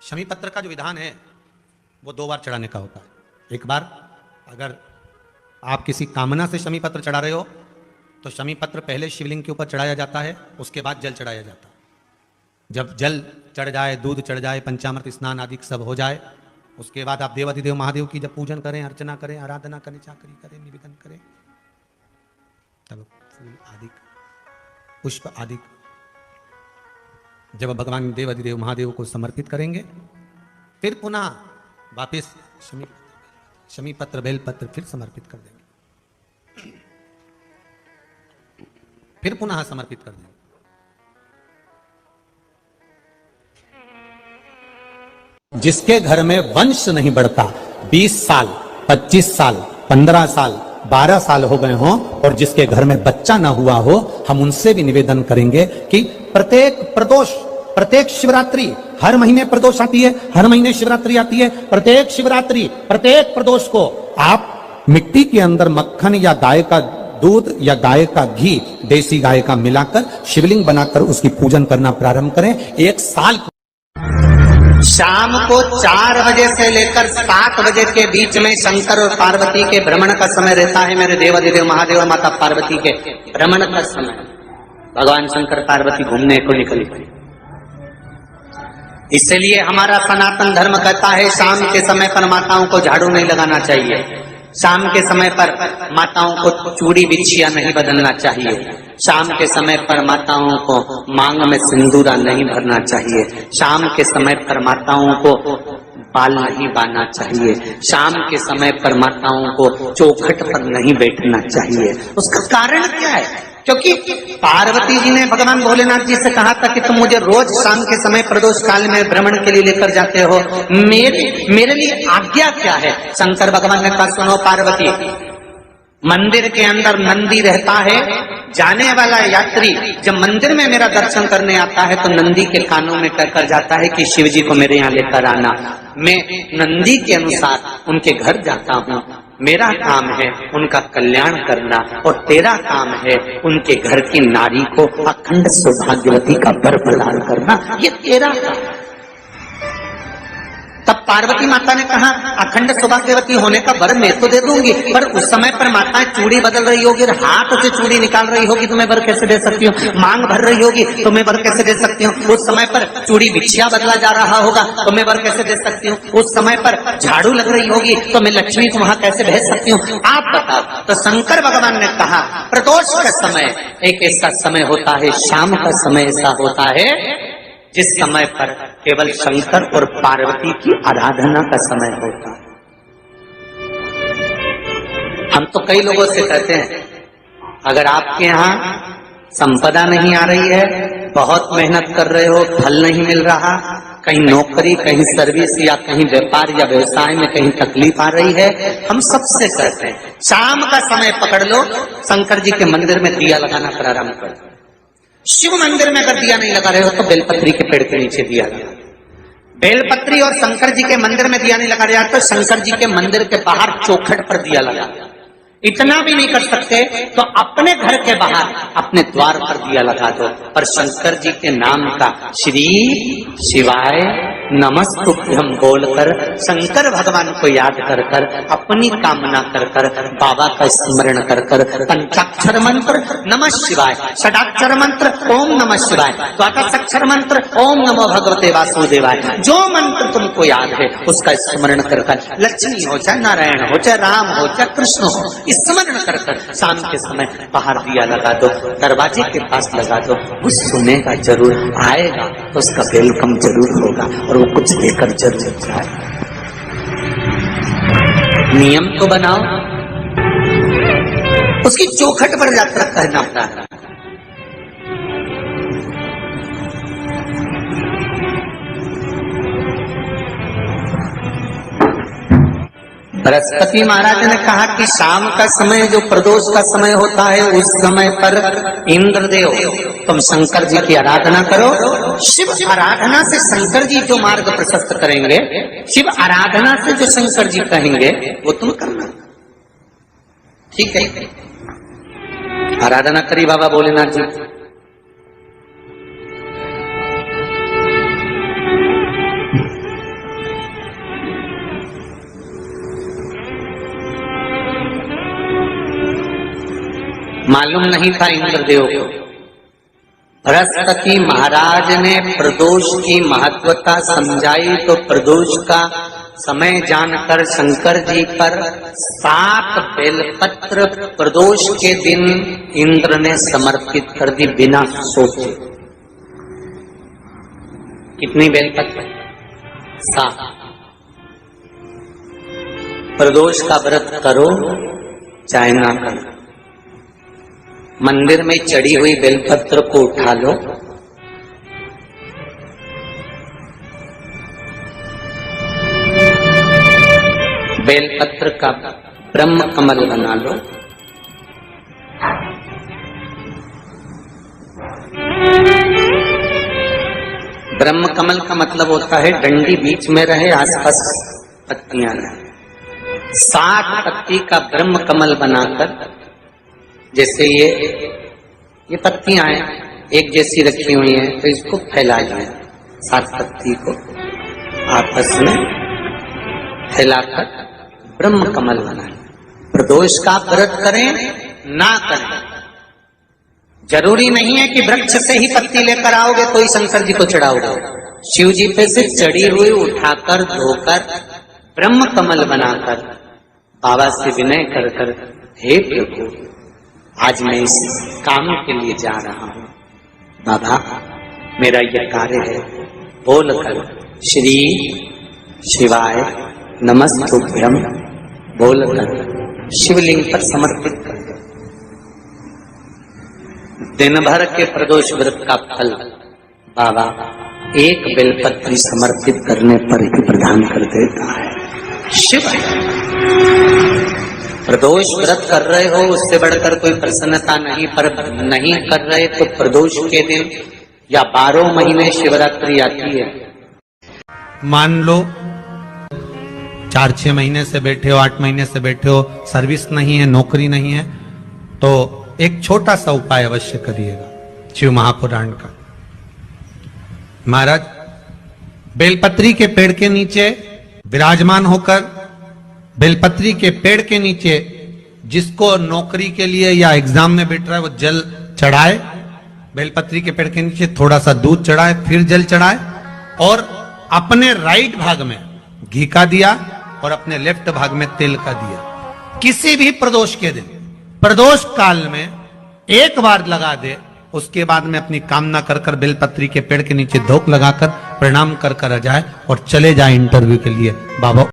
शमी पत्र का जो विधान है वो 2 बार चढ़ाने का होता है। एक बार अगर आप किसी कामना से शमी पत्र चढ़ा रहे हो तो शमी पत्र पहले शिवलिंग के ऊपर चढ़ाया जाता है, उसके बाद जल चढ़ाया जाता है। जब जल चढ़ जाए, दूध चढ़ जाए, पंचामृत स्नान आदि सब हो जाए, उसके बाद आप देवाधिदेव महादेव की जब पूजन करें, अर्चना करें, आराधना करें, चाकरी करें, निवेदन करें, तब फूल आदि पुष्प आदि जब भगवान देवाधिदेव महादेव को समर्पित करेंगे, फिर पुनः वापिस शमी पत्र बेल पत्र फिर समर्पित कर देंगे, फिर पुनः समर्पित कर देंगे। जिसके घर में वंश नहीं बढ़ता, 20 साल 25 साल 15 साल 12 साल हो गए हों और जिसके घर में बच्चा ना हुआ हो, हम उनसे भी निवेदन करेंगे कि प्रत्येक प्रदोष, प्रत्येक शिवरात्रि, हर महीने प्रदोष आती है, हर महीने शिवरात्रि आती है, प्रत्येक शिवरात्रि प्रत्येक प्रदोष को आप मिट्टी के अंदर मक्खन या गाय का दूध या गाय का घी, देसी गाय का मिलाकर शिवलिंग बनाकर उसकी पूजन करना प्रारंभ करें। 1 साल शाम को 4 बजे से लेकर 7 बजे के बीच में शंकर और पार्वती के भ्रमण का समय रहता है। मेरे देवाधिदेव महादेव और माता पार्वती के भ्रमण का समय, भगवान शंकर पार्वती घूमने को निकली। इसलिए हमारा सनातन धर्म कहता है शाम के समय पर माताओं को झाड़ू नहीं लगाना चाहिए, शाम के समय पर माताओं को चूड़ी बिछिया नहीं बदलना चाहिए, शाम के समय पर माताओं को मांग में सिंदूरा नहीं भरना चाहिए, शाम के समय पर माताओं को बाल नहीं बांधना चाहिए, शाम के समय पर माताओं को चौखट पर नहीं बैठना चाहिए। उसका कारण क्या है? क्योंकि पार्वती जी ने भगवान भोलेनाथ जी से कहा था कि तुम मुझे रोज शाम के समय प्रदोष काल में भ्रमण के लिए लेकर जाते हो, मेरे लिए आज्ञा क्या है? शंकर भगवान ने कहा सुनो पार्वती, मंदिर के अंदर नंदी रहता है, जाने वाला यात्री जब मंदिर में मेरा दर्शन करने आता है तो नंदी के कानों में कहकर जाता है कि शिव जी को मेरे यहाँ लेकर आना। मैं नंदी के अनुसार उनके घर जाता हूँ, मेरा काम है उनका कल्याण करना और तेरा काम है उनके घर की नारी को अखंड सौभाग्यवती का वर प्रदान करना, ये तेरा काम। तब पार्वती माता ने कहा अखंड सौभाग्यवती होने का वर मैं तो दे दूंगी, पर उस समय पर माताएं चूड़ी बदल रही होगी, हाथ से चूड़ी निकाल रही होगी तो मैं वर कैसे दे सकती हूँ? मांग भर रही होगी तो मैं वर कैसे दे सकती हूँ? उस समय पर चूड़ी बिछिया बदला जा रहा होगा तो मैं वर कैसे दे सकती हूँ? उस समय पर झाड़ू लग रही होगी तो मैं लक्ष्मी को वहां कैसे भेज सकती हूँ? आप बताओ। तो शंकर भगवान ने कहा प्रदोष का समय एक ऐसा समय होता है, शाम का समय ऐसा होता है जिस समय पर केवल शंकर और पार्वती की आराधना का समय होता है। हम तो कई लोगों से कहते हैं अगर आपके यहाँ संपदा नहीं आ रही है, बहुत मेहनत कर रहे हो, फल नहीं मिल रहा, कहीं नौकरी, कहीं सर्विस या कहीं व्यापार या व्यवसाय में कहीं तकलीफ आ रही है, हम सबसे कहते हैं शाम का समय पकड़ लो, शंकर जी के मंदिर में दिया लगाना प्रारंभ कर दो। शिव मंदिर में अगर दिया नहीं लगा रहे हो तो बेलपत्री के पेड़ के नीचे दिया लगा। बेलपत्री और शंकर जी के मंदिर में दिया नहीं लगा रहा तो शंकर जी के मंदिर के बाहर चौखट पर दिया लगा। इतना भी नहीं कर सकते तो अपने घर के बाहर अपने द्वार पर दिया लगा दो और शंकर जी के नाम का श्री शिवाय नमस्तुभ्यम बोलकर शंकर भगवान को याद कर कर अपनी कामना कर कर बाबा का स्मरण कर कर पंचाक्षर मंत्र नमः शिवाय, षडाक्षर मंत्र ओम नमः शिवाय, द्वादशाक्षर मंत्र ओम नमो भगवते वासुदेवाय, जो मंत्र तुमको याद है उसका स्मरण कर कर लक्ष्मी हो चाहे नारायण हो चाहे राम हो चाहे कृष्ण हो, स्मरण कर कर शाम के समय बाहर दिया लगा दो, दरवाजे के पास लगा दो। वो सुनेगा जरूर, आएगा तो उसका वेलकम जरूर होगा और वो कुछ लेकर जरूर जाए। नियम तो बनाओ, उसकी चौखट पर यात्रा करना पड़ा है। बृहस्पति महाराज ने कहा कि शाम का समय जो प्रदोष का समय होता है उस समय पर इंद्रदेव तुम शंकर जी की आराधना करो। शिव आराधना से शंकर जी जो मार्ग प्रशस्त करेंगे, शिव आराधना से जो शंकर जी कहेंगे वो तुम करना। ठीक है, आराधना करी बाबा भोलेनाथ जी। मालूम नहीं था इंद्रदेव को। बृहस्पति महाराज ने प्रदोष की महत्वता समझाई तो प्रदोष का समय जानकर शंकर जी पर 7 बेलपत्र प्रदोष के दिन इंद्र ने समर्पित कर दी बिना सोचे। कितनी बेलपत्र? 7। प्रदोष का व्रत करो चाहे ना करो, मंदिर में चढ़ी हुई बेलपत्र को उठा लो, बेलपत्र का ब्रह्म कमल बना लो, ब्रह्म कमल का मतलब होता है डंडी बीच में रहे, आसपास पत्तियां रहे। 7 पत्ती का ब्रह्म कमल बनाकर, जैसे ये पत्तियां हैं एक जैसी रखी हुई हैं, तो इसको फैलाइए। 7 पत्ती को आपस में फैलाकर ब्रह्म कमल बनाए। प्रदोष का व्रत करें ना करें, जरूरी नहीं है कि वृक्ष से ही पत्ती लेकर आओगे तो ही शंकर जी को चढ़ाओगे। शिव जी पे से चढ़ी हुई उठाकर धोकर ब्रह्म कमल बनाकर बाबा से विनय कर कर, हे प्रभु आज मैं इस काम के लिए जा रहा हूं, बाबा मेरा यह कार्य है, बोलकर श्री शिवाय नमस्तुभ्यम बोलकर शिवलिंग पर समर्पित कर दो। दिन भर के प्रदोष व्रत का फल बाबा एक बेलपत्री समर्पित करने पर ही प्रदान कर देता है। शिव प्रदोष व्रत कर रहे हो उससे बढ़कर कोई प्रसन्नता नहीं, पर नहीं कर रहे तो प्रदोष के दिन या 12 महीने शिवरात्रि आती है। मान लो 4-6 महीने से बैठे हो, 8 महीने से बैठे हो, सर्विस नहीं है, नौकरी नहीं है, तो एक छोटा सा उपाय अवश्य करिएगा शिव महापुराण का। महाराज बेलपत्री के पेड़ के नीचे विराजमान होकर, बेलपत्री के पेड़ के नीचे जिसको नौकरी के लिए या एग्जाम में बैठ रहा है वो जल चढ़ाए, बेलपत्री के पेड़ के नीचे थोड़ा सा दूध चढ़ाए, फिर जल चढ़ाए और अपने राइट भाग में घी का दिया और अपने लेफ्ट भाग में तेल का दिया। किसी भी प्रदोष के दिन, प्रदोष काल में एक बार लगा दे, उसके बाद में अपनी कामना कर कर बेलपत्री के पेड़ के नीचे धूप लगाकर प्रणाम कर कर जाए और चले जाए इंटरव्यू के लिए। बाबा